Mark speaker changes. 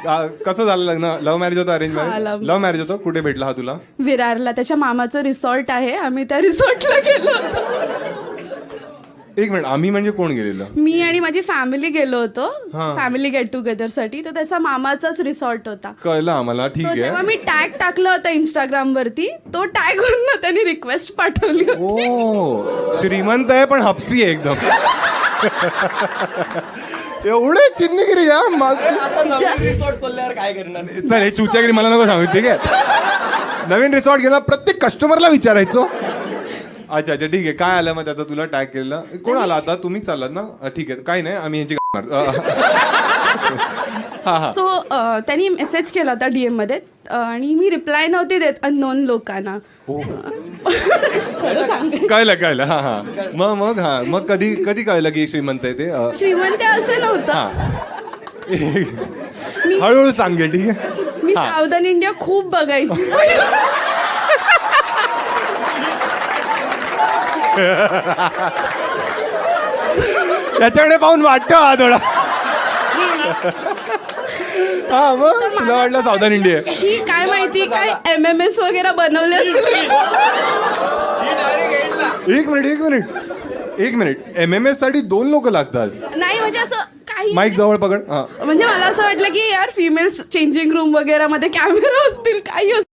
Speaker 1: कसं झालं लग्न? लव्ह मॅरेज होतं, arrange marriage?
Speaker 2: love
Speaker 1: love marriage होतं. कुठे भेटला हा तुला?
Speaker 2: विरारला त्याच्या मामाचं रिसॉर्ट आहे, आम्ही त्या रिसॉर्टला गेलो होतो.
Speaker 1: एक मिनिट, आम्ही म्हणजे कोण गेलेलं?
Speaker 2: मी आणि माझी फॅमिली गेलो होतो
Speaker 1: हा.
Speaker 2: फॅमिली गेट टुगेदर साठी. तर त्याचा मामाचाच रिसॉर्ट होता.
Speaker 1: कळलं आम्हाला, ठीक
Speaker 2: So, जेव्हा
Speaker 1: आहे.
Speaker 2: मी टॅग टाकलं होतं इंस्टाग्राम वरती, तो टॅग वरून त्यांनी रिक्वेस्ट पाठवली होती.
Speaker 1: ओ, श्रीमंत आहे पण हपसी आहे एकदम. एवढे चिन्हगिरी या
Speaker 3: रिसॉर्ट खोलल्यावर काय करणार?
Speaker 1: चल, हे चुत्यागिरी मला नको सांगू, ठीक आहे? नवीन रिसॉर्ट गेला, प्रत्येक कस्टमरला विचारायचो. अच्छा अच्छा, ठीक आहे. काय आलं मग त्याचा? तुला टॅग केलेलं कोण आला? आता तुम्हीच चाललात ना? ठीक आहे, काही नाही, आम्ही यांची हा हा.
Speaker 2: सो त्यांनी मेसेज केला होता DM मध्ये आणि मी रिप्लाय नव्हती देत अननोन लोकांना. खरं सांगेन.
Speaker 1: कळलं हा हा. मग हा, मग कधी कधी कळलं की श्रीमंत आहे ते?
Speaker 2: श्रीमंत असं नव्हतं.
Speaker 1: हळूहळू सांगेल, ठीक आहे?
Speaker 2: मी साऊदर्न इंडिया खूप बघायची.
Speaker 1: त्याच्याकडे पाहून वाटतं हा थोडा. हा, मग तुला वाटलं साऊदर्न इंडिया?
Speaker 2: की काय माहिती काय MMS वगैरे बनवले असतील.
Speaker 1: एक मिनिट MMS साठी 2 लोक लागतात?
Speaker 2: नाही म्हणजे असं काही
Speaker 1: माईक जवळ पकड.
Speaker 2: म्हणजे मला असं वाटलं की यार फिमेल्स चेंजिंग रूम वगैरे मध्ये कॅमेरा असतील काही असतील.